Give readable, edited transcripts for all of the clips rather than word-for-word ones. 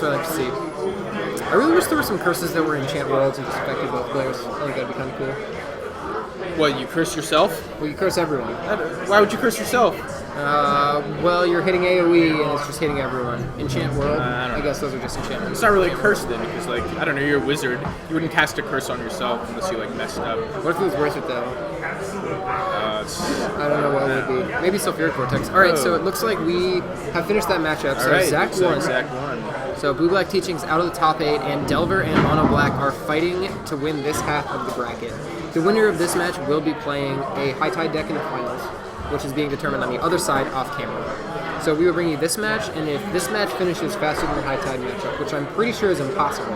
What I like to see. I really wish there were some curses that were enchant worlds and just affected both players. I think that'd be kind of cool. What, you curse yourself? Well, you curse everyone. Why would you curse yourself? Well, you're hitting AoE and it's just hitting everyone. Enchant world, I guess those are just enchantments. It's not really a curse then, because, like, I don't know, you're a wizard. You wouldn't cast a curse on yourself unless you, like, messed up. What if it was worth it, though? I don't know what it would be. Maybe Sulfuric Vortex. Alright, so it looks like we have finished that matchup. So Zach won. Zach won. So Blue Black Teachings out of the top 8, and Delver and Mono Black are fighting to win this half of the bracket. The winner of this match will be playing a High Tide deck in the finals, which is being determined on the other side off camera. So we will bring you this match, and if this match finishes faster than the High Tide matchup, which I'm pretty sure is impossible.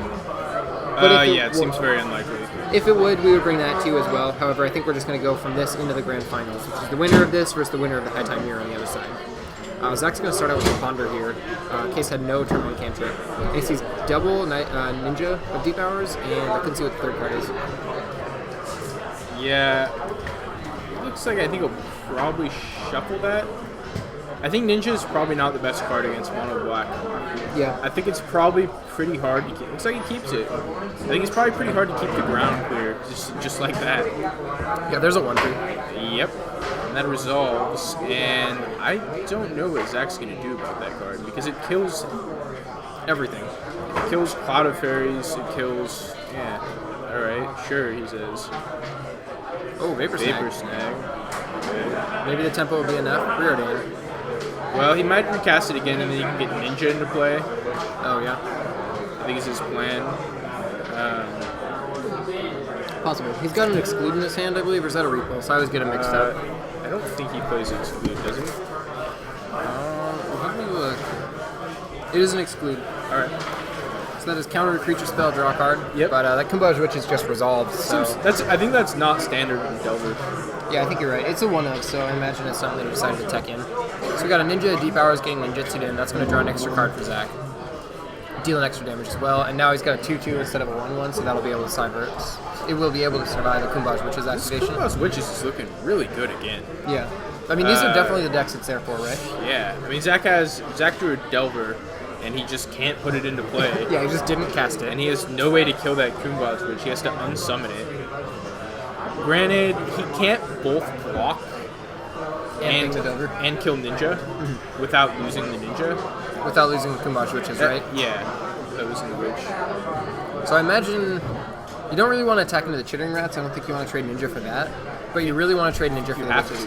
But it seems very unlikely. If it would, we would bring that to you as well. However, I think we're just going to go from this into the grand finals, which is the winner of this versus the winner of the High Tide mirror on the other side. Zach's going to start out with a Ponder here. Case had no turn 1 cantrip. And he sees double Ninja of Deep Hours, and I couldn't see what the third card is. Yeah, looks like I think he'll probably shuffle that. I think Ninja is probably not the best card against Mono Black. Yeah. I think it's probably pretty hard to keep. Looks like he keeps it. I think it's probably pretty hard to keep the ground clear, just like that. Yeah, there's a 1-3. Yep. And that resolves, and I don't know what Zach's going to do about that card, because it kills everything. It kills Cloud of Fairies, it kills... Yeah. Alright, sure, he says. Oh, Vapor Snag. Okay. Maybe the tempo will be enough. Preordain. Well, he might recast it again, and then you can get Ninja into play. Oh, yeah. I think it's his plan. Possible. He's got an Exclude in his hand, I believe, or is that a Repulse? I always get it mixed up. I don't think he plays Exclude, does he? Let me look. It is an Exclude. Alright. So that is counter a creature spell, draw a card. Yep. But that Kumbaj Witch is just resolved, so... I think that's not standard in Delver. Yeah, I think you're right. It's a 1-of, so I imagine it's something they decided to tech in. So we got a Ninja, Deep Hours getting Ninjutsu'd in. That's going to draw an extra card for Zach. Dealing extra damage as well. And now he's got a 2-2 instead of a 1-1, so that'll be able to it will be able to survive the Kumbaj Witch's activation. Kumbaj Witches is looking really good again. Yeah. I mean, these are definitely the decks it's there for, right? Yeah. I mean, Zach drew a Delver, and he just can't put it into play. Yeah, he just didn't cast it. And he has no way to kill that Kumbaj Witch. He has to unsummon it. Granted, he can't both block and kill Ninja without losing the Ninja. Without losing the Kumbaj Witches, right? Yeah, without losing the Witch. So I imagine you don't really want to attack into the Chittering Rats. I don't think you want to trade Ninja for that. But you really want to trade Ninja for the Witches.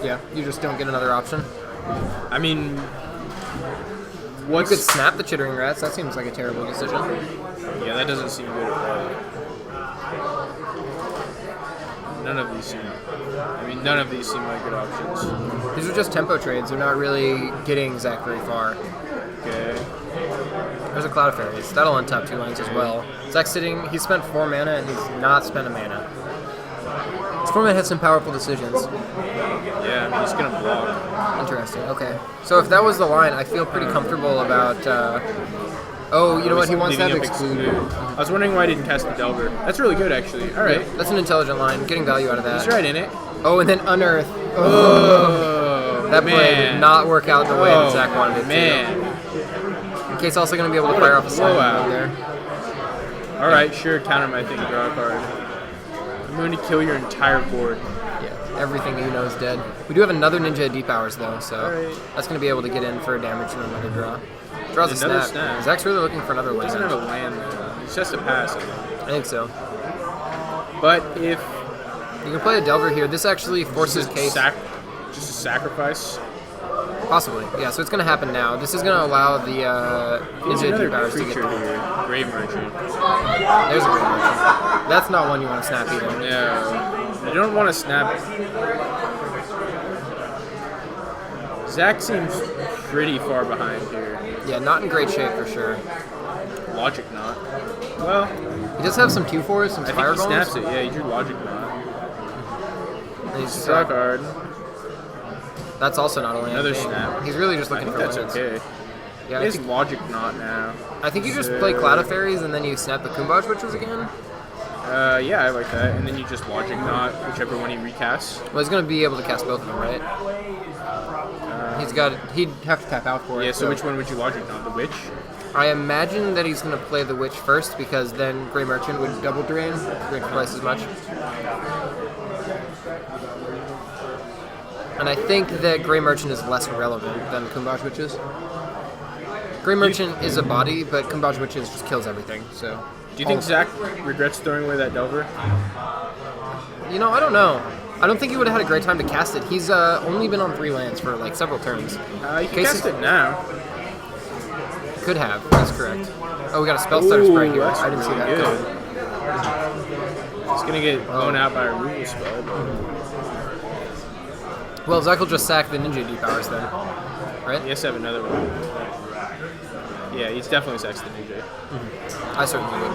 Yeah, you just don't get another option. I mean... You could snap the Chittering Rats. That seems like a terrible decision. Yeah, that doesn't seem good at all. None of these seem like good options. These are just tempo trades. They're not really getting Zach very far. Okay. There's a Cloud of Fairies. That'll untap 2 lands as well. Zach's sitting, he spent 4 mana and he's not spent a mana. His format has some powerful decisions. Yeah, I mean, he's gonna block. Interesting, okay. So if that was the line, I feel pretty comfortable about... you know what? He wants to have Exclude. I was wondering why he didn't cast the Delver. That's really good, actually. Alright. Yeah, that's an intelligent line. Getting value out of that. He's right in it. Oh, and then Unearth. Oh, that play did not work out the way that Zach wanted it to. Case also going to be able to fire off a slide there. Alright, sure. Counter my thing. Draw a card. I'm going to kill your entire board. Yeah, everything you know is dead. We do have another Ninja at Deep Hours, though, so that's going to be able to get in for a damage and another draw. Draws a snap. Zach's really looking for another land. He doesn't have a land, though. It's just a pass. I think so. But if... You can play a Delver here. This actually forces Case... Just a sacrifice? Possibly, yeah. So it's going to happen now. This is going to allow the Ninja Deep Hours to get through. Here. Grave Merchant. There's a Grave Merchant. That's not one you want to snap either. No. You don't want to snap... Zach seems pretty far behind here. Yeah, not in great shape for sure. Logic Knot. Well... He does have some 2/4s, some Fire Bones. I think he snaps it. Yeah, he drew Logic Knot. And he's draw a card. That's also not a land. Another snap. He's really just looking for lands. That's okay. Yeah, he has Logic Knot now. I think you just play Cloud of Fairies and then you snap the Kumbaj Witches again. Yeah, I like that. And then you just Logic Knot, whichever one he recasts. Well, he's going to be able to cast both of them, right? He'd have to tap out for it. Yeah, so which one would you Logic Knot? The Witch? I imagine that he's going to play the Witch first because then Grey Merchant would double drain, drain twice as much. And I think that Grey Merchant is less relevant than Kumbaj Witches. Grey Merchant is a body, but Kumbaj Witches just kills everything. So, do you think Zach regrets throwing away that Delver? You know, I don't know. I don't think he would have had a great time to cast it. He's only been on 3 lands for like several turns. You can cast it now. Could have. That's correct. Oh, we got a spell stutter spray here. I didn't see that. Good. It's gonna get blown out by a removal spell. Well, Zach will just sack the ninja depowers then, right? He has to have another one. Yeah, he's definitely sacks the ninja. I certainly would.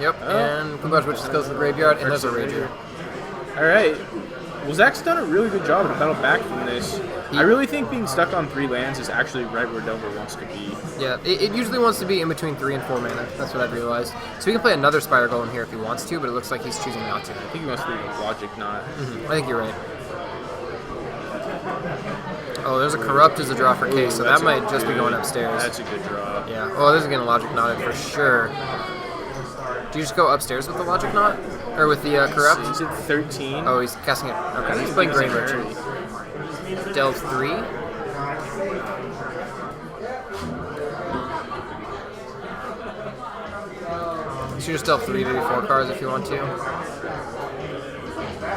Yep, and Kumbaj Witches goes to the graveyard, and there's a Rager. Alright. Well, Zach's done a really good job to battle back from this. I really think being stuck on 3 lands is actually right where Delver wants to be. Yeah, it usually wants to be in between 3 and 4 mana. That's what I've realized. So he can play another Spire Golem here if he wants to, but it looks like he's choosing not to. I think he wants to be a Logic Knot. I think you're right. Oh, there's a Corrupt as a draw for Case, so that might just be going upstairs. That's a good draw. Yeah. Oh, this is getting Logic Knotted for sure. Do you just go upstairs with the Logic Knot? Or with the Corrupt? He's at 13. Oh, he's casting it. Okay, he's playing Grey Merchant. Delve 3. You should just delve 3, maybe 4 cards if you want to.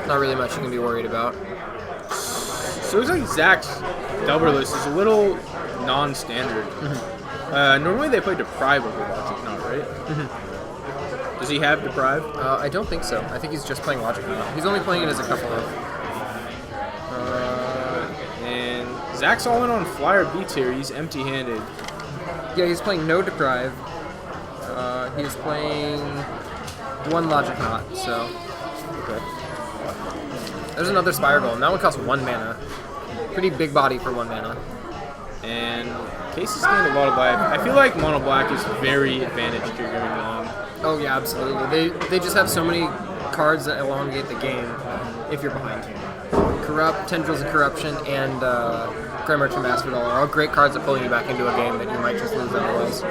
Not really much you can be worried about. So it's like Zach's Delver list is a little non-standard. Normally they play Deprive over Logic Knot, right? Does he have Deprive? I don't think so. I think he's just playing Logic Knot. He's only playing it as a couple of... And Zach's all in on Flyer Beats here. He's empty-handed. Yeah, he's playing no Deprive. He's playing 1 Logic Knot, so... Okay. There's another Spire Golem. That one costs 1 mana. Pretty big body for 1 mana. And Case has gained a lot of life. I feel like Mono Black is very advantaged here going long. Oh yeah, absolutely. They just have so many cards that elongate the game if you're behind. Corrupt, Tendrils of Corruption, and Grey Merchant Master are all great cards that pull you back into a game that you might just lose otherwise.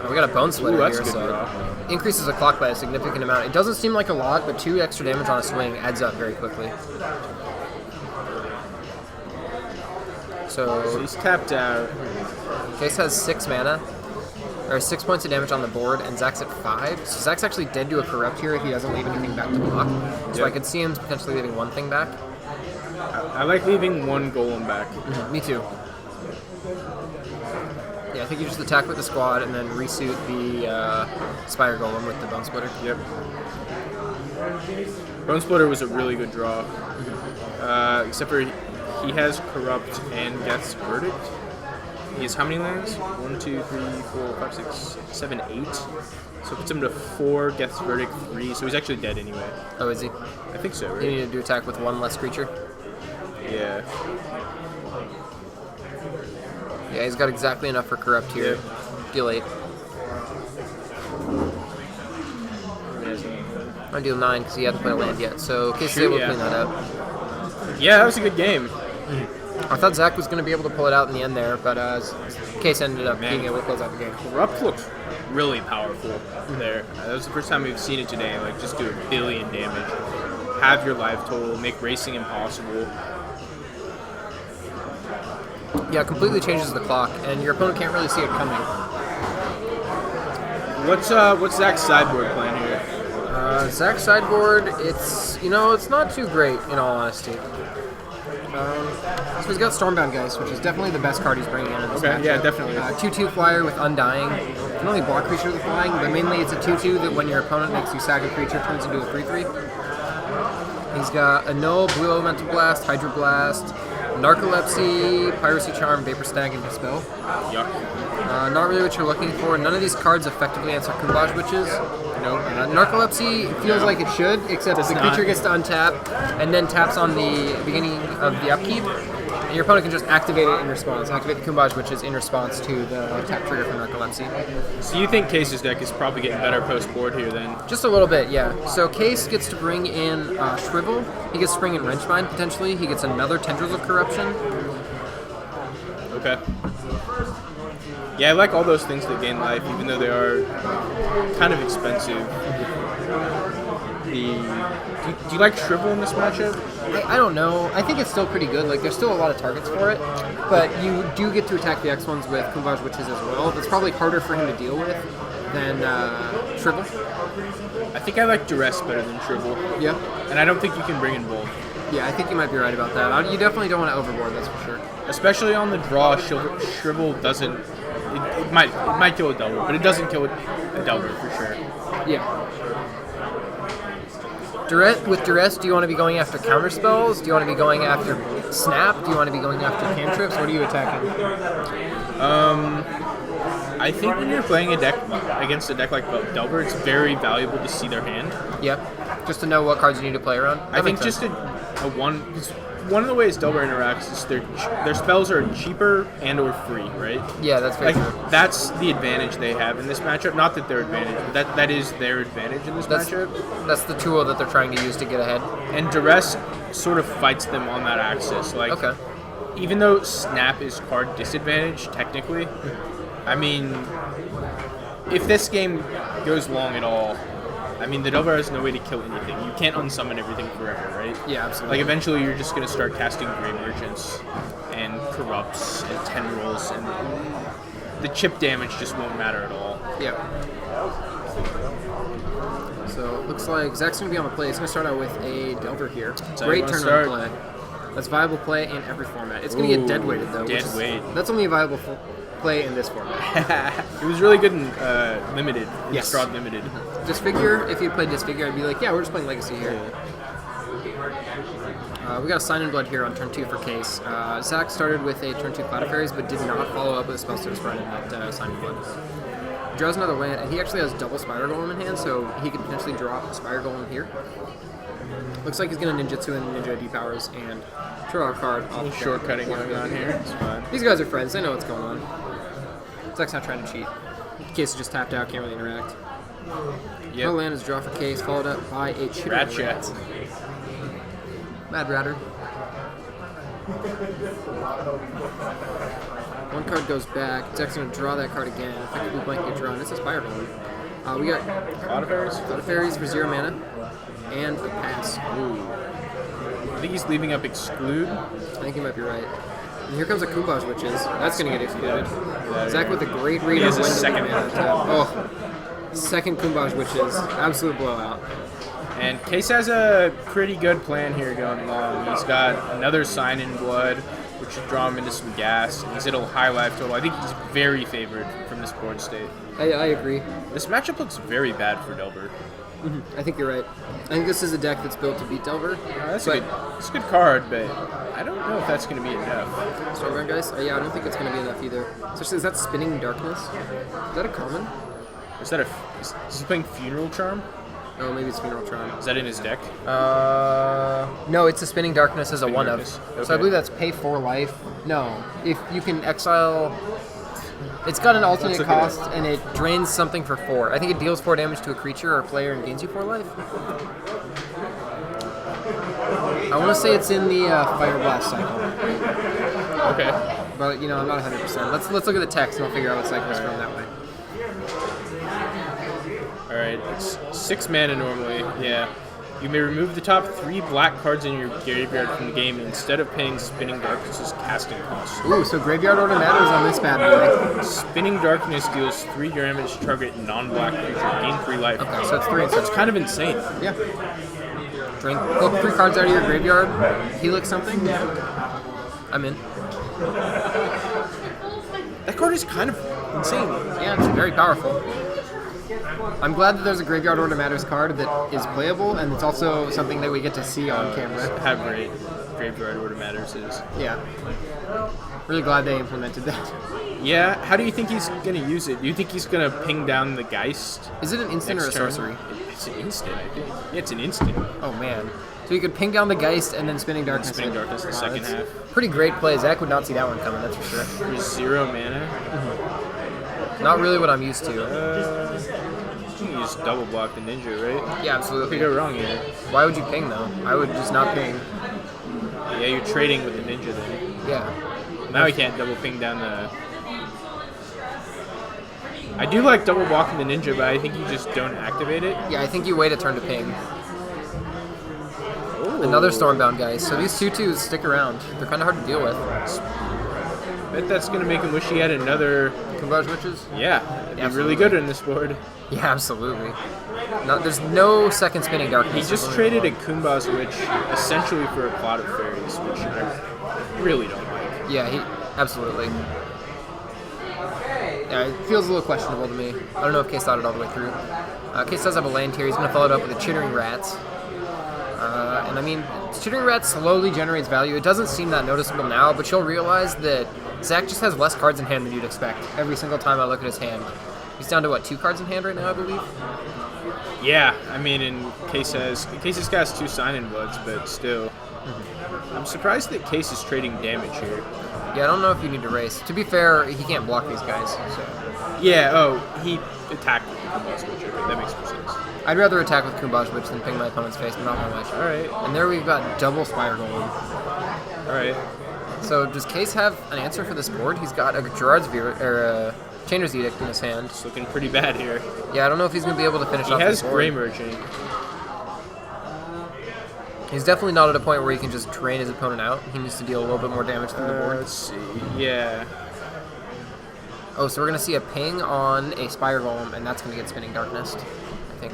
We got a Bone Splitter that's here, good so draw. increases the clock by a significant amount. It doesn't seem like a lot, but 2 extra damage on a swing adds up very quickly. So he's tapped out. Case has 6 mana, or 6 points of damage on the board, and Zach's at 5. So Zach's actually dead to a Corrupt here if he doesn't leave anything back to block. So I could see him potentially leaving 1 thing back. I like leaving 1 Golem back. Me too. Yeah, I think you just attack with the squad and then resuit the Spire Golem with the Bone Splitter. Yep. Bone Splitter was a really good draw. Except for he has Corrupt and gets Verdict. He has how many lands? 1, 2, 3, 4, 5, 6, 7, 8. So it puts him to 4, gets Verdict 3. So he's actually dead anyway. Oh, is he? I think so, right? You need to do attack with 1 less creature. Yeah. Yeah, he's got exactly enough for Corrupt here. Deal 8. I deal 9 because he hasn't played a land yet, so Case is able to clean that up. Yeah, that was a good game. I thought Zach was going to be able to pull it out in the end there, but Case ended up being able to close out the game. Corrupt looks really powerful there. That was the first time we've seen it today. Like, just do 1 billion damage, have your life total, make racing impossible. Yeah, completely changes the clock, and your opponent can't really see it coming. What's Zach's sideboard plan here? Zach's sideboard, it's not too great in all honesty. So he's got Stormbound Geist, which is definitely the best card he's bringing in this matchup. Yeah, definitely. 2/2 flyer with Undying. You can only block creatures with flying, but mainly it's a 2/2 that when your opponent makes you sack a creature, turns into a 3/3. He's got Annul, Blue Elemental Blast, Hydroblast, Narcolepsy, Piracy Charm, Vapor Stag, and Dispel. Yuck. Not really what you're looking for. None of these cards effectively answer Kumbaj Witches. Nope. Narcolepsy feels like it should, except the creature gets to untap and then taps on the beginning of the upkeep. And your opponent can just activate it in response. Activate the Kumbaj Witches in response to the tap trigger for Narcolepsy. So you think Case's deck is probably getting better post-board here then? Just a little bit, yeah. So Case gets to bring in Shrivel. He gets to bring in Wrenchbind, potentially. He gets another Tendrils of Corruption. Okay. Yeah, I like all those things that gain life, even though they are kind of expensive. Do you like Shrivel in this matchup? I don't know. I think it's still pretty good. Like, there's still a lot of targets for it, but you do get to attack the X ones with Kumbaj Witches as well. It's probably harder for him to deal with than Shrivel. I think I like Duress better than Shrivel. Yeah. And I don't think you can bring in both. Yeah, I think you might be right about that. You definitely don't want to overboard, that's for sure. Especially on the draw, Shrivel doesn't... It might kill a Delver, but it doesn't kill a Delver for sure. Yeah. With Duress, do you want to be going after counter spells? Do you want to be going after Snap? Do you want to be going after cantrips? What are you attacking? I think when you're playing a deck against a deck like Delver, it's very valuable to see their hand. Yep. Just to know what cards you need to play around. I think just a one... One of the ways Delver interacts is their spells are cheaper and or free, right? Yeah, that's very true. That's the advantage they have in this matchup. Not that their advantage, but that is their advantage in this matchup. That's the tool that they're trying to use to get ahead. And Duress sort of fights them on that axis. Like, okay. Even though Snap is card disadvantage, technically, I mean, if this game goes long at all, I mean, the Delver has no way to kill anything. You can't unsummon everything forever, right? Yeah, absolutely. Like, eventually you're just going to start casting Grave Merchants and Corrupts and Tendrils, and the chip damage just won't matter at all. Yeah. So, it looks like Zach's going to be on the play. He's going to start out with a Delver here. Great turn on play. That's viable play in every format. It's going to get dead-weighted, though. That's only a viable play in this format. It was really good in Limited. Yes. Strahd Limited. Disfigure, if you played Disfigure, I'd be like, yeah, we're just playing Legacy here. We got a Sign in Blood here on turn 2 for Case. Zach started with a turn 2 Cloud of Fairies, but did not follow up with a Spell Service run in that Sign in Blood. Draws another land, and he actually has double Spire Golem in hand, so he could potentially drop Spire Golem here. Looks like he's going to Ninjutsu and Ninja Depowers and draw a card off. Shortcutting going on here. It's fine. These guys are friends. They know what's going on. Zach's not trying to cheat. Case is just tapped out, can't really interact. Yep. No land is draw for Case, followed up by a Chitter Rat. Mad Ratter. One card goes back. Zach's going to draw that card again. Effectively blanket draw, and it's a Spire Golem. We got Cloud of Fairies? Cloud of Fairies for 0 mana, and a pass. Ooh. I think he's leaving up Exclude. I think you might be right. And here comes a Kumbaj Witches. That's going to get excluded. Zach with a great read on when second mana tap. Oh, second Kumbaj Witches. Absolute blowout. And Case has a pretty good plan here going long. He's got another Sign in Blood, which should draw him into some gas. And he's at a high life total. I think he's very favored from this board state. I agree. This matchup looks very bad for Delver. I think you're right. I think this is a deck that's built to beat Delver. That's a good card, but I don't know if that's going to be enough. Sorry, run, guys. Yeah, I don't think it's going to be enough either. Especially, is that Spinning Darkness? Is that a common? Is he playing Funeral Charm? Oh, maybe it's Funeral Charm. Is that in his deck? No, it's a Spinning Darkness as a one of. Okay. So I believe that's pay 4 life. No, if you can exile. It's got an alternate cost, and it drains something for 4. I think it deals 4 damage to a creature or a player and gains you 4 life. I want to say it's in the Fire Blast cycle. Okay. But, I'm not 100%. Let's look at the text, and we'll figure out what cycle it's from that way. Alright, it's 6 mana normally, yeah. You may remove the top 3 black cards in your graveyard from the game instead of paying Spinning Darkness's casting cost. Ooh, so Graveyard Order matters on this bad boy. Spinning Darkness deals 3 damage to target non-black creature, gain 3 life. Okay, so it's 3 That's kind of insane. Yeah. Pull 3 cards out of your graveyard, helix something. I'm in. That card is kind of insane. Yeah, it's very powerful. I'm glad that there's a Graveyard Order Matters card that is playable, and it's also something that we get to see on camera. How great Graveyard Order Matters is. Yeah. Really glad they implemented that. Yeah, how do you think he's going to use it? Do you think he's going to ping down the Geist? Is it an instant or a sorcery? It's an instant, I think. Yeah, it's an instant. Oh, man. So you could ping down the Geist and then Spinning Darkness. Spinning Darkness in the second half. Pretty great play. Zach would not see that one coming, that's for sure. For 0 mana? Not really what I'm used to. You just double block the ninja, right? Yeah, absolutely. You could go wrong here. Why would you ping, though? I would just not ping. Yeah, you're trading with the ninja then. Yeah. Now he can't double ping down the... I do like double blocking the ninja, but I think you just don't activate it. Yeah, I think you wait a turn to ping. Ooh. Another Stormbound guy. So these 2/2s stick around. They're kind of hard to deal with. Bet that's going to make him wish he had another... Kumbaj witches? Yeah, it'd be really good in this board. Yeah, absolutely. No, there's no second spinning darkness. He just traded a Kumbha's Witch essentially for a Cloud of Fairies, which I really don't like. Yeah, absolutely. Yeah, it feels a little questionable to me. I don't know if Case thought it all the way through. Case does have a land here. He's going to follow it up with the Chittering Rats. And I mean, Chittering Rat slowly generates value. It doesn't seem that noticeable now, but you'll realize that Zach just has less cards in hand than you'd expect every single time I look at his hand. He's down to, what, 2 cards in hand right now, I believe? Yeah, I mean, Case has got 2 Sign-In Bloods, but still. I'm surprised that Case is trading damage here. Yeah, I don't know if you need to race. To be fair, he can't block these guys, so... Yeah, he attacked with the Kumbha's Witch. Okay, that makes more sense. I'd rather attack with Kumbaj Witch than ping my opponent's face, but not my wish. Alright. And there we've got double Spire Golem. Alright. So does Case have an answer for this board? He's got a Gerard's Chainer's Edict in his hand. It's looking pretty bad here. Yeah, I don't know if he's going to be able to finish off He has this board. Grey Merchant. He's definitely not at a point where he can just drain his opponent out. He needs to deal a little bit more damage through the board. Let's see. Yeah. Oh, so we're going to see a ping on a Spire Golem, and that's going to get Spinning Darkness, I think.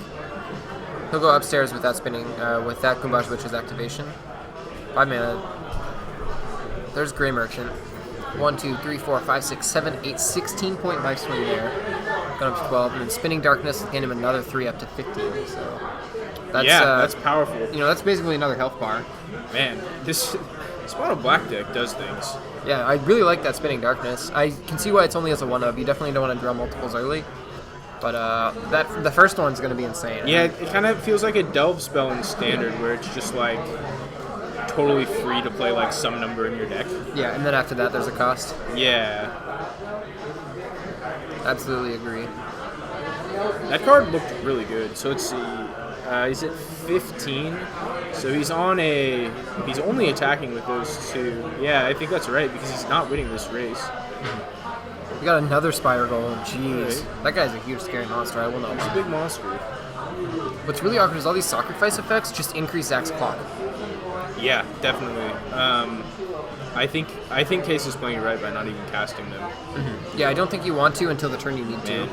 He'll go upstairs with that spinning, with that Kumbaj Witch's activation. 5 mana. There's Grey Merchant. 1, 2, 3, 4, 5, 6, 7, 8, 16-point life swing there. Going up to 12, and then Spinning Darkness gain him another 3 up to 15. So that's powerful. You know, that's basically another health bar. Man, this Mono Black deck does things. Yeah, I really like that Spinning Darkness. I can see why it's only as a 1-of. You definitely don't want to draw multiples early. But the first one's going to be insane. Yeah, it kind of feels like a Delve spell in Standard, where it's just like totally free to play like some number in your deck. Yeah, and then after that there's a cost. Yeah. Absolutely agree. That card looked really good. So let's see. He's at 15. So he's only attacking with those 2. Yeah, I think that's right, because he's not winning this race. We got another Spire Golem. Jeez. Right. That guy's a huge scary monster, I will not. He's a big monster. What's really awkward is all these sacrifice effects just increase Zach's clock. Yeah, definitely. I think Case is playing it right by not even casting them. Mm-hmm. Yeah, I don't think you want to until the turn you need to.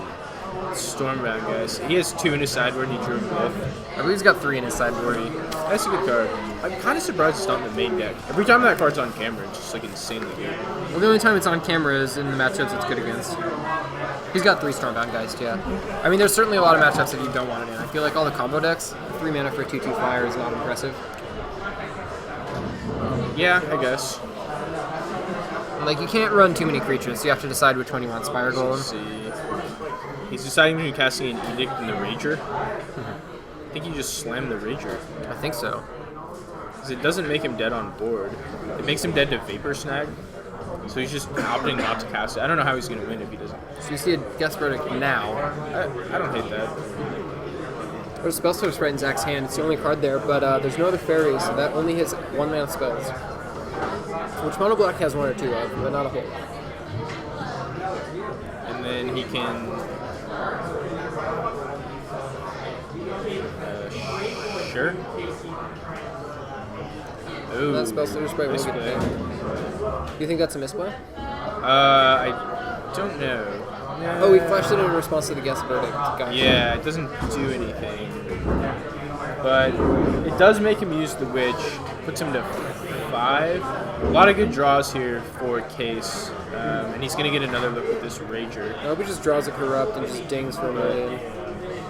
Stormbound, guys. He has 2 in his sideboard and he drew both. I believe he's got 3 in his sideboard. That's a good card. I'm kind of surprised it's not in the main deck. Every time that card's on camera, it's just like insanely good. Well, the only time it's on camera is in the matchups it's good against. He's got 3 Stormbound guys, yeah. I mean, there's certainly a lot of matchups that you don't want it in. I feel like all the combo decks, 3 mana for a 2/2 fire is not impressive. Yeah, I guess. Like, you can't run too many creatures, so you have to decide which one you want. Spire Golem. Let's see. He's deciding between casting an Edict and the Rager. I think he just slammed the Rager. I think so. Because it doesn't make him dead on board. It makes him dead to Vapor Snag. So he's just opting not to cast it. I don't know how he's going to win if he doesn't. So you see a Guest Verdict now. I don't hate that. There's Spellstorm's right in Zach's hand. It's the only card there, but there's no other fairies, so that only hits 1-mana spells. Which Mono Black has 1 or 2 of, but not a whole lot. And then he can... sure. Ooh, that Spellstorm's right will get picked. Do you think that's a misplay? I don't know. Yeah. Oh, he flashed it in response to the Guest Verdict. Gotcha. Yeah, it doesn't do anything. But it does make him use the Witch. Puts him to 5. A lot of good draws here for Case. And he's going to get another look with this Rager. I hope he just draws a Corrupt and just dings for a million.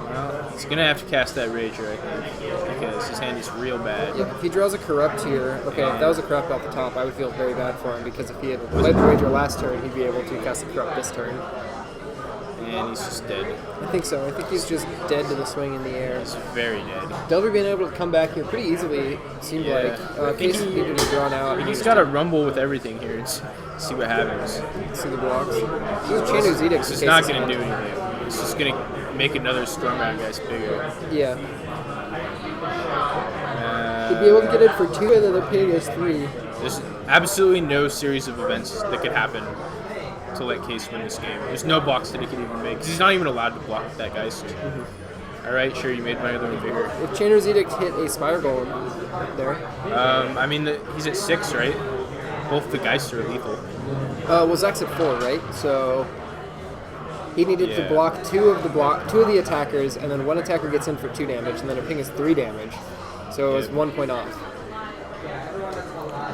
Well, he's going to have to cast that Rager, I think. Because his hand is real bad. Yeah, if he draws a Corrupt here... Okay, if that was a Corrupt off the top, I would feel very bad for him. Because if he had played the Rager last turn, he'd be able to cast a Corrupt this turn. And he's just dead. I think so. I think he's just dead to the swing in the air. He's very dead. Delver being able to come back here pretty easily, it seemed like. Case needed to be drawn out. He's got to rumble with everything here and see what happens. See the blocks. He's Chandu's Edict. It's not going to do anything. It's just going to make another Stormbound guy bigger. Yeah. He'd be able to get it for 2 and then the ping is 3. There's absolutely no series of events that could happen to let Case win this game. There's no blocks that he can even make, because he's not even allowed to block that Geist. All right, sure, you made my other one bigger. If Chainer's Edict hit a Spire Golem there. I mean, he's at 6, right? Both the Geists are lethal. Well, Zach's at 4, right? So he needed to block two of the attackers, and then one attacker gets in for 2 damage, and then a ping is 3 damage. So it was 1 point off.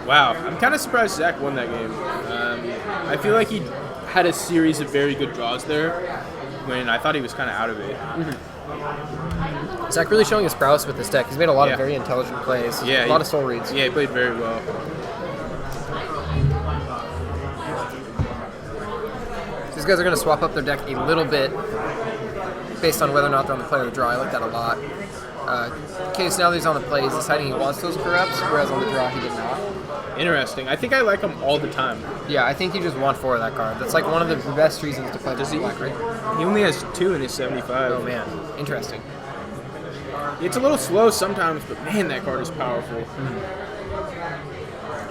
Wow, I'm kind of surprised Zach won that game. I feel like he had a series of very good draws there when I thought he was kind of out of it. Zach really showing his prowess with this deck. He's made a lot of very intelligent plays. Yeah, a lot of soul reads. Yeah, he played very well. These guys are going to swap up their deck a little bit based on whether or not they're on the play or the draw. I like that a lot. Case now that he's on the play, he's deciding he wants those corrupts, whereas on the draw he did not. Interesting. I think I like him all the time. Yeah, I think you just want 4 of that card. That's like one of the best reasons to play black, right? He only has 2 in his 75. Oh man, interesting. It's a little slow sometimes, but man, that card is powerful.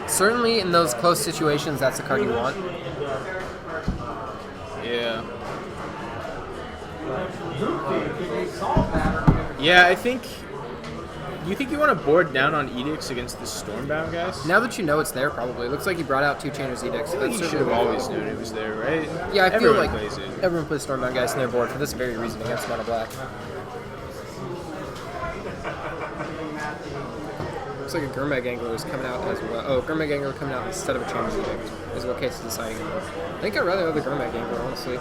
Certainly in those close situations, that's the card you want. Yeah. Yeah, I think... Do you think you want to board down on Edicts against the Stormbound guys? Now that you know it's there, probably. It looks like he brought out 2 Chainer's Edicts. I think you should have always known it was there, right? Yeah, I feel like plays it. everyone plays Stormbound guys in their board for this very reason against Mono Black. Looks like a Gurmag Angler is coming out as well. Oh, Gurmag Angler coming out instead of a Chainer's Edict is what Case is deciding on. I think I'd rather have the Gurmag Angler, honestly.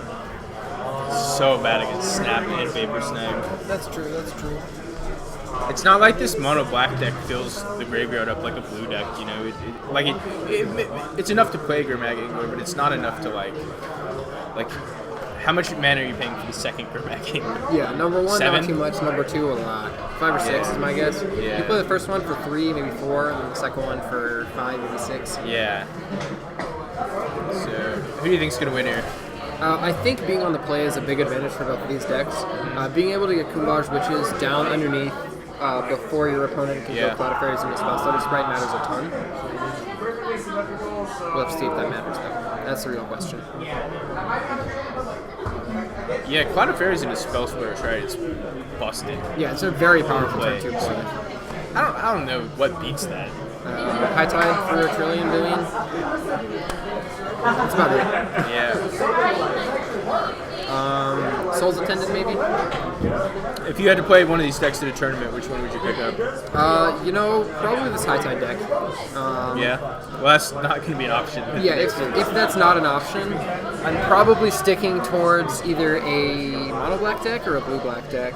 So bad against Snap and Vapor Snag. That's true, that's true. It's not like this mono black deck fills the graveyard up like a blue deck, you know. It's enough to play Gurmag Angler, but it's not enough to like how much mana are you paying for the second Gurmag Angler? Yeah, number 1 7? not too much, number 2 a lot. 5 or 6 is my guess. Yeah. You play the first one for 3, maybe 4, and then the second one for 5, maybe 6. Yeah. So who do you think's gonna win here? I think being on the play is a big advantage for both of these decks. Being able to get Kumbaj Witches down underneath before your opponent can go Cloud of Fairies into spell stutter sprite matters a ton. We'll have to see if that matters though. That's the real question. Yeah, Cloud of Fairies into spell stutter sprite, it's busted. Yeah, it's a very powerful turn 2 play. I don't know what beats that. High Tide for a trillion billion. That's about it. Yeah. Soul's Attendant, maybe? If you had to play one of these decks at a tournament, which one would you pick up? Probably this High Tide deck. Yeah? Well, that's not going to be an option. Yeah, if that's not an option, I'm probably sticking towards either a mono black deck or a blue black deck.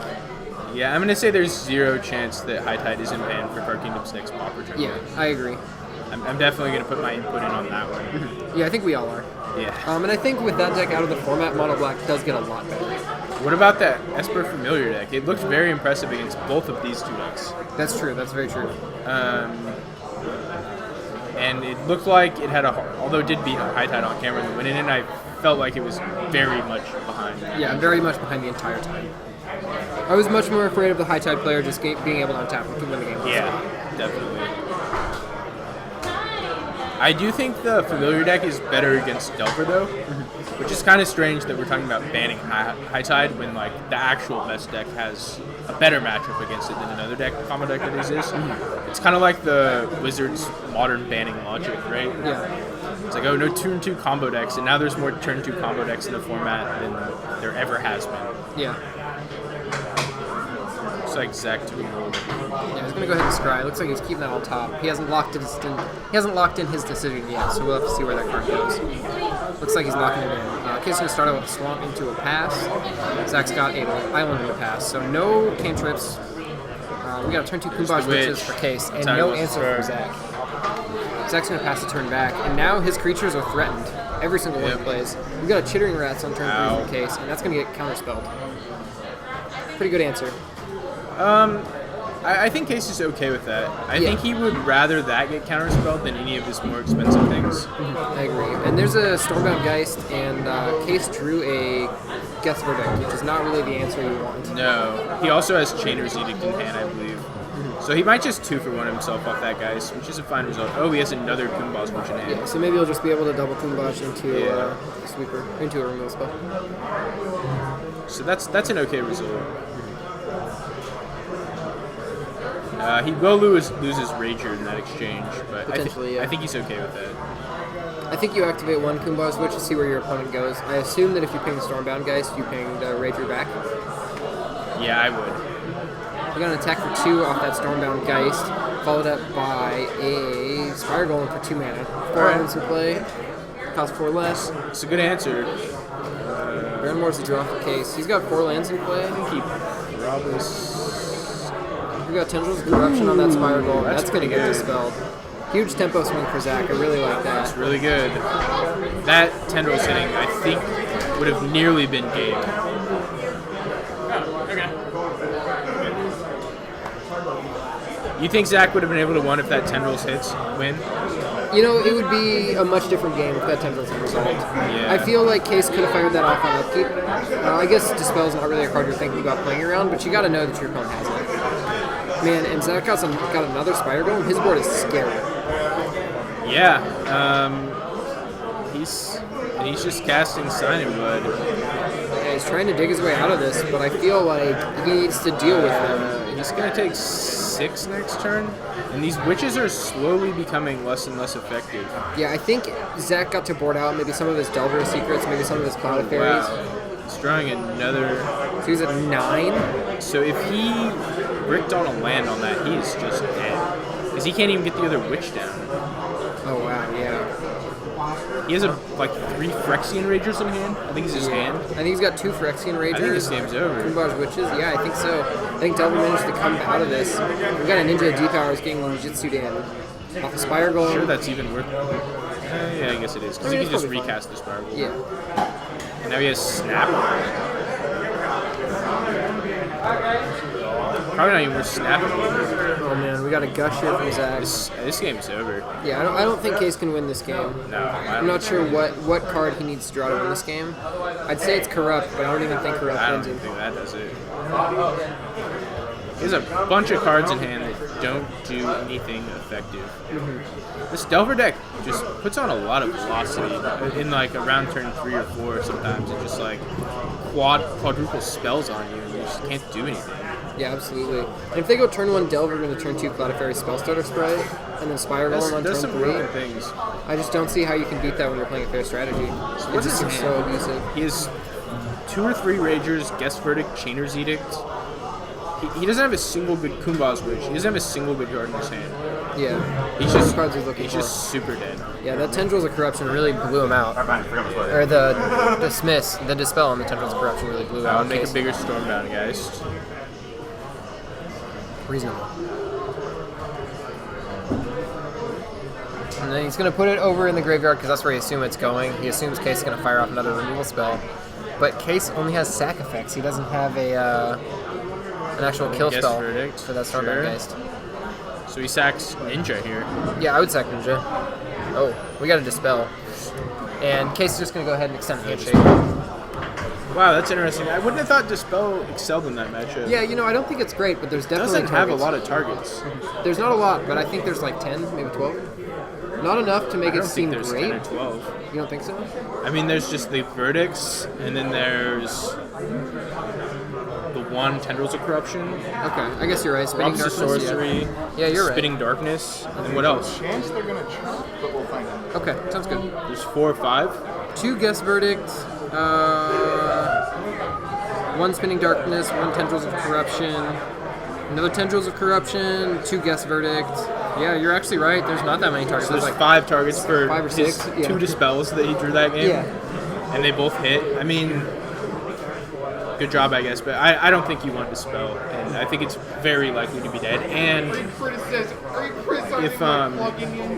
Yeah, I'm going to say there's 0 chance that High Tide isn't banned for Dark Kingdom's next Pauper tournament. Yeah, I agree. I'm definitely going to put my input in on that one. Yeah, I think we all are. Yeah. And I think with that deck out of the format, mono black does get a lot better. What about that Esper Familiar deck? It looked very impressive against both of these 2 decks. That's true. That's very true. And it looked like it had although it did beat High Tide on camera in the winning, and I felt like it was very much behind. Yeah, very much behind the entire time. I was much more afraid of the High Tide player just being able to untap to win the game. Yeah, definitely. I do think the Familiar deck is better against Delver, though, which is kind of strange that we're talking about banning High Tide when like the actual best deck has a better matchup against it than another combo deck that exists. It's kind of like the Wizards' modern banning logic, right? Yeah. It's like, oh, no turn 2 combo decks, and now there's more turn 2 combo decks in the format than there ever has been. Yeah. It's like Zach 2 rolled. Yeah, he's gonna go ahead and scry. Looks like he's keeping that on top. He hasn't locked in his decision yet, so we'll have to see where that card goes. Looks like he's locking it in. Kid's gonna start out with a swamp into a pass. Zach's got an island in a pass, so no cantrips. We got a turn 2 Kumbaj Witches for Case, and no answer for Zach. Zach's gonna pass the turn back, and now his creatures are threatened. Every single one he plays. We got a Chittering Rats on turn 3 for Case, and that's gonna get counterspelled. Pretty good answer. I think Case is okay with that. I think he would rather that get counterspelled than any of his more expensive things. I agree. And there's a Stormbound Geist, and Case drew a Geth's Verdict, which is not really the answer you want. No. He also has Chainer's Edict in hand, I believe. So he might just 2-for-1 himself off that Geist, which is a fine result. Oh, he has another Kumbas Witch in hand. Yeah, so maybe he'll just be able to double Kumbaj into Yeah. a sweeper, into a removal spell. So that's an okay result. He will lose his Rager in that exchange, but Potentially, yeah. I think he's okay with that. I think you activate one Kumbaj Witch to see where your opponent goes. I assume that if you ping the Stormbound Geist, you ping the Rager back. Yeah, I would. You got an attack for 2 off that Stormbound Geist, followed up by a Spire Golem for 2 mana. 4 Alright. items in play, cost 4 less. It's a good answer. Grandmore's the draw for Case. He's got 4 lands in play. I think he probably. We got Tendrils of Corruption on that Spire Golem. That's That's going to pretty get good. dispelled. Huge tempo swing for Zach. I really like that. It's really good. That Tendrils hitting, I think, would have nearly been game. You think Zach would have been able to win if that Tendrils hits? Win? You know, it would be a much different game if that Tendrils had resolved. Yeah. I feel like Case could have fired that off on upkeep. I guess Dispel's not really a card you're thinking about playing around, but you got to know that your opponent has it. Man, and Zach got another Spire Golem. His board is scary. Yeah. He's just casting Sign and Blood. Yeah, he's trying to dig his way out of this, but I feel like he needs to deal with them. He's going to take 6 next turn, and these witches are slowly becoming less and less effective. Yeah, I think Zach got to board out maybe some of his Delver secrets, maybe some of his Cloud of Fairies. Wow. He's drawing another. So he's at 9. So if he bricked on a land on that, he is just dead. Because he can't even get the other witch down. Oh wow, yeah. He has 3 Phyrexian Ragers in hand. I think it's his hand. I think he's got 2 Phyrexian Ragers. I think this game's over. Kumbaj Witches, yeah, I think so. I think Delver managed to come out of this. We got a Ninja D-Power getting Jitsu Dan off a Spire Golem. Sure, that's even worth. Yeah, I guess it is. Because I mean, he can it's just probably recast the Spiral. Yeah. And now he has Snap. Probably not even worth snapping. Oh man, we got a gush here from Zach. This game's over. Yeah, I don't think Case can win this game. No, I'm not sure what card he needs to draw to win this game. I'd say it's Corrupt, but I don't even think Corrupt I don't wins even it. think that does it. He has a bunch of cards in hand that don't do anything effective. This Delver deck just puts on a lot of velocity in around turn 3 or 4 sometimes. It just quadruple spells on you and you just can't do anything. Yeah, absolutely. And if they go turn 1 Delver into turn 2 Cloud of Fairy Spellstarter Spray, and then Spire Golem on There's turn some 3, broken things. I just don't see how you can beat that when you're playing a fair strategy. It just seems so abusive. He has 2 or 3 Ragers, Guest Verdict, Chainer's Edict. He doesn't have a single good Kumbas Witch. He doesn't have a single good card in his hand. Yeah. He's Those just cards he's looking for. super dead. Yeah, that Tendrils of Corruption really blew him out. Or the Dismiss, the Dispel on the Tendrils of Corruption really blew out. I'll make a bigger Stormbound Geist. Reasonable. And then he's going to put it over in the graveyard because that's where he assumes it's going. He assumes Case is going to fire off another removal spell. But Case only has sack effects. He doesn't have an actual kill Guest spell Verdict, for that Stormbound sure. Geist. So he sacks Ninja here. Yeah, I would sack Ninja. Oh, we got a Dispel. And Case is just going to go ahead and extend the Handshake. Wow, that's interesting. I wouldn't have thought Dispel excelled in that matchup. Yeah, I don't think it's great, but there's It definitely doesn't have a targets. lot of targets. There's not a lot, but I think there's 10, maybe 12. Not enough to make I it don't seem think there's great. 10 or 12. You don't think so? I mean, there's just the Verdicts, and then there's the 1 Tendrils of Corruption, Okay, I guess you're right. Spinning Robs of Darkness. Sorcery, Yeah, you're right. Spitting Darkness, and then what else? Chance they're gonna choose, but we'll find out. Okay, sounds good. There's 4 or 5. 2 Guess Verdict, 1 Spinning Darkness, 1 Tendrils of Corruption, another Tendrils of Corruption, 2 Guess Verdict. Yeah, you're actually right. There's not that many targets. So there's There's 5 targets for 5 or his 6, yeah. 2 Dispels that he drew that game. Yeah. And they both hit. I mean, good job, I guess, but I don't think you want Dispel, and I think it's very likely to be dead. And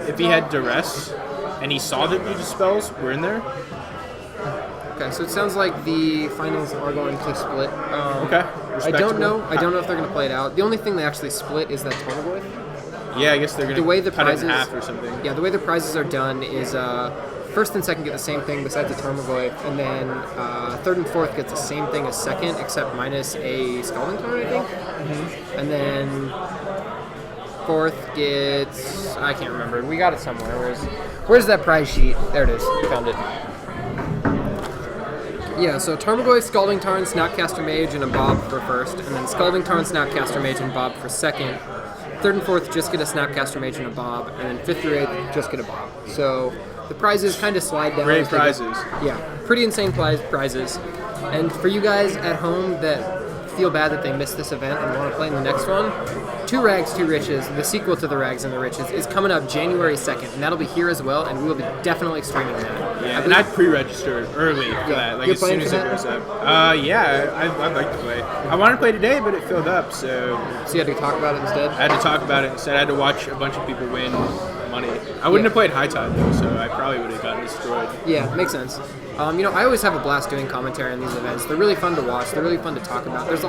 if he had Duress, and he saw that the Dispels were in there, Okay, so it sounds like the finals are going to split. okay, I don't know. I don't know if they're going to play it out. The only thing they actually split is that Tarmogoyf. Yeah, I guess they're going The way the to cut it prizes, in half or something. Yeah, the way the prizes are done is first and second get the same thing besides the Tarmogoyf, and then third and fourth gets the same thing as second except minus a Scalding Tarn, I think. And then fourth gets, I can't remember. We got it somewhere. Where's that prize sheet? There it is. Found it. Yeah, so Tarmogoyf, Scalding Tarn, Snapcaster Mage, and a Bob for first, and then Scalding Tarn, Snapcaster Mage, and Bob for second. Third and fourth just get a Snapcaster Mage and a Bob, and then fifth through eighth just get a Bob. So the prizes kind of slide down. Great prizes. Yeah, pretty insane prizes. And for you guys at home that feel bad that they missed this event and want to play in the next one, Two Rags, Two Riches, the sequel to The Rags and the Riches, is coming up January 2nd, and that'll be here as well, and we will be definitely streaming that. Yeah, and I'd pre-registered early for that, like You're as soon as it playing goes up. Yeah, I'd like to play. I wanted to play today, but it filled up, so So you had to talk about it instead? I had to talk about it instead. I had to watch a bunch of people win money. I wouldn't have played High Tide though, so I probably would have gotten destroyed. Yeah, makes sense. I always have a blast doing commentary on these events. They're really fun to watch. They're really fun to talk about. There's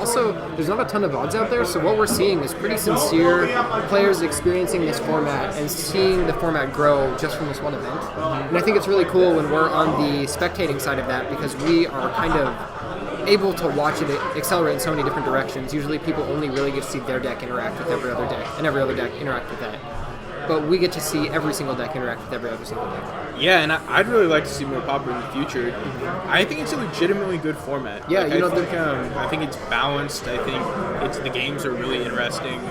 not a ton of odds out there, so what we're seeing is pretty sincere players experiencing this format and seeing the format grow just from this one event. And I think it's really cool when we're on the spectating side of that because we are kind of able to watch it accelerate in so many different directions. Usually people only really get to see their deck interact with every other deck, and every other deck interact with that. But we get to see every single deck interact with every other single deck. Yeah, and I'd really like to see more Pauper in the future. I think it's a legitimately good format. Yeah, I think it's balanced. I think the games are really interesting.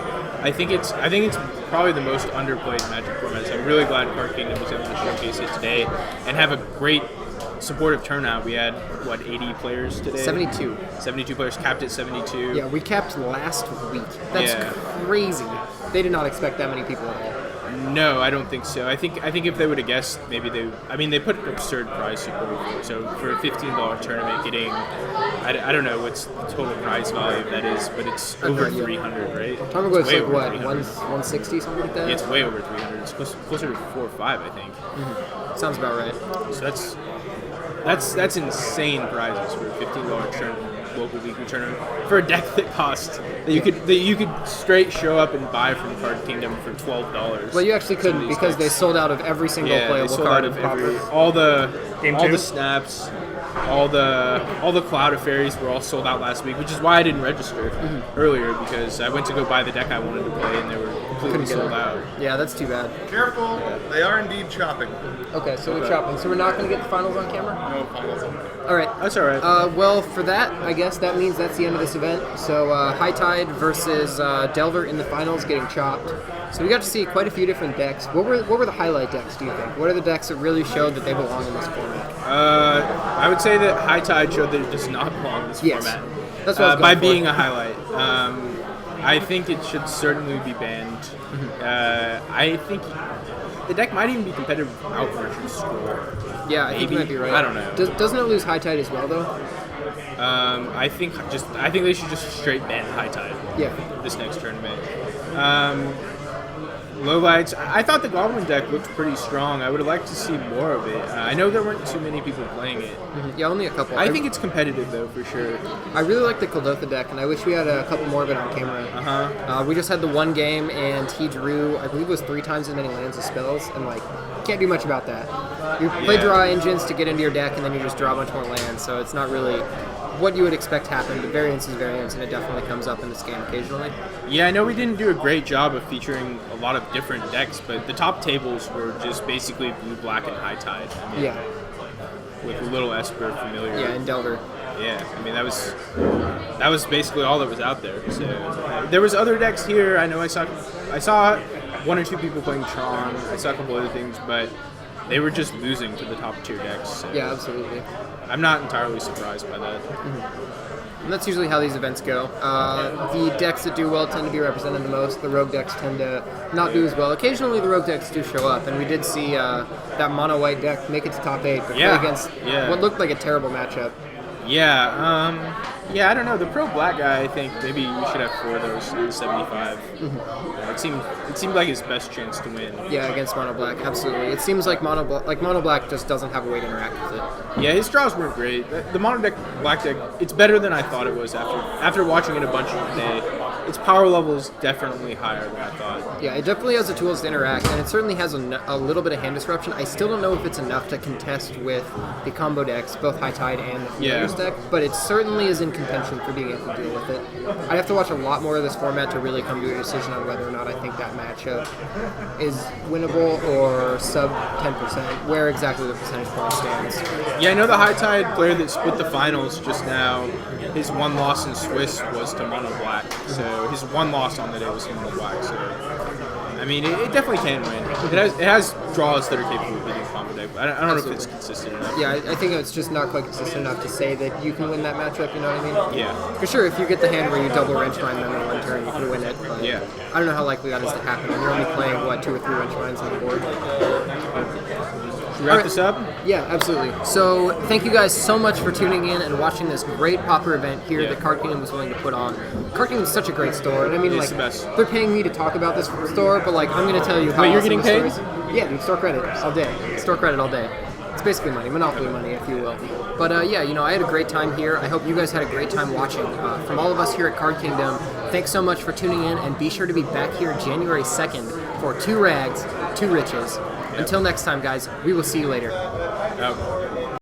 I think it's probably the most underplayed Magic format. So I'm really glad Card Kingdom was able to showcase it today and have a great supportive turnout. We had 80 players today? 72. 72 players, capped at 72. Yeah, we capped last week. That's crazy. They did not expect that many people at all. No, I don't think so. I think if they would have guessed, maybe they put an absurd prize super before. So for a $15 tournament, getting I don't know what's the total prize value of that is, but it's over 300, right? Tarmogoyf's like what, 160, something like that? Yeah, it's way over 300. It's closer to 4 or 5, I think. Mm-hmm. Sounds about right. So that's insane prizes for a $15 tournament. Local weekly tournament for a deck that costs that you could straight show up and buy from Card Kingdom for $12. Well, you actually couldn't because they sold out of every single playable card of all the snaps, all the Cloud of Fairies were all sold out last week, which is why I didn't register earlier because I went to go buy the deck I wanted to play and they were completely sold out. Yeah, that's too bad. Careful, they are indeed chopping. Okay, so we're chopping. So we're not going to get the finals on camera? No finals on camera. All right. That's all right. Well, for that, I guess that means that's the end of this event. So High Tide versus Delver in the finals getting chopped. So we got to see quite a few different decks. What were the highlight decks, do you think? What are the decks that really showed that they belong in this format? I would say that High Tide showed that it does not belong in this format. That's what I was by going being for. a highlight. I think it should certainly be banned. I think the deck might even be competitive without Merchant Scroll. Yeah, I think you might be right. I don't know. Doesn't it lose High Tide as well, though? I think they should just straight ban High Tide. Yeah. This next tournament. Lowlights. I thought the Goblin deck looked pretty strong. I would have liked to see more of it. I know there weren't too many people playing it. Yeah, only a couple. I think it's competitive though, for sure. I really like the Kuldotha deck, and I wish we had a couple more of it on camera. We just had the one game, and he drew, I believe it was 3 times as many lands as spells, and can't do much about that. You play draw engines to get into your deck, and then you just draw a bunch more lands, so it's not really what you would expect happen. But variance is variance, and it definitely comes up in this game occasionally. Yeah, I know we didn't do a great job of featuring a lot of different decks, but the top tables were just basically blue, black, and High Tide. With a little Esper familiar. Yeah, and Delver. Yeah, I mean that was basically all that was out there. So there was other decks here. I know I saw 1 or 2 people playing Tron. I saw a couple other things, but they were just losing to the top tier decks. So Yeah, absolutely. I'm not entirely surprised by that. And that's usually how these events go. The decks that do well tend to be represented the most. The rogue decks tend to not do as well. Occasionally the rogue decks do show up, and we did see that mono-white deck make it to top 8, but play against what looked like a terrible matchup. Yeah, I don't know. The pro black guy, I think maybe you should have 4 of those in 75. It seemed like his best chance to win. Yeah, against mono black, absolutely. It seems like mono black just doesn't have a way to interact with it. Yeah, his draws weren't great. The mono black deck, it's better than I thought it was after watching it a bunch of the day. its power level is definitely higher than I thought. Yeah, it definitely has the tools to interact, and it certainly has a little bit of hand disruption. I still don't know if it's enough to contest with the combo decks, both High Tide and the Familiars deck, but it certainly is in contention for being able to deal with it. I'd have to watch a lot more of this format to really come to a decision on whether or not I think that matchup is winnable or sub 10%, where exactly the percentage point stands. Yeah, I know the High Tide player that split the finals just now, his one loss in Swiss was to Mono Black. So his one loss on the day was to Mono Black. So, I mean, it definitely can win. It has draws that are capable of beating combo deck, but I don't know if it's consistent enough. Yeah, I think it's just not quite consistent enough to say that you can win that matchup, you know what I mean? Yeah. For sure, if you get the hand where you double wrench mine them in one turn, you can win it. But Yeah. I don't know how likely that is to happen. You're only playing, 2 or 3 wrench mines on the board. Should we wrap this up? Yeah, absolutely. So thank you guys so much for tuning in and watching this great Popper event here Yeah. that Card Kingdom was willing to put on. Card Kingdom is such a great store, and I mean, It's the best. they're paying me to talk about this store, but I'm going to tell you how. Wait, you're awesome getting the store is. Yeah, dude, store credit all day. Store credit all day. It's basically money, monopoly money, if you will. But yeah, I had a great time here. I hope you guys had a great time watching. From all of us here at Card Kingdom, thanks so much for tuning in, and be sure to be back here January 2nd for 2 Rags, 2 Riches. Until next time, guys, we will see you later. Out.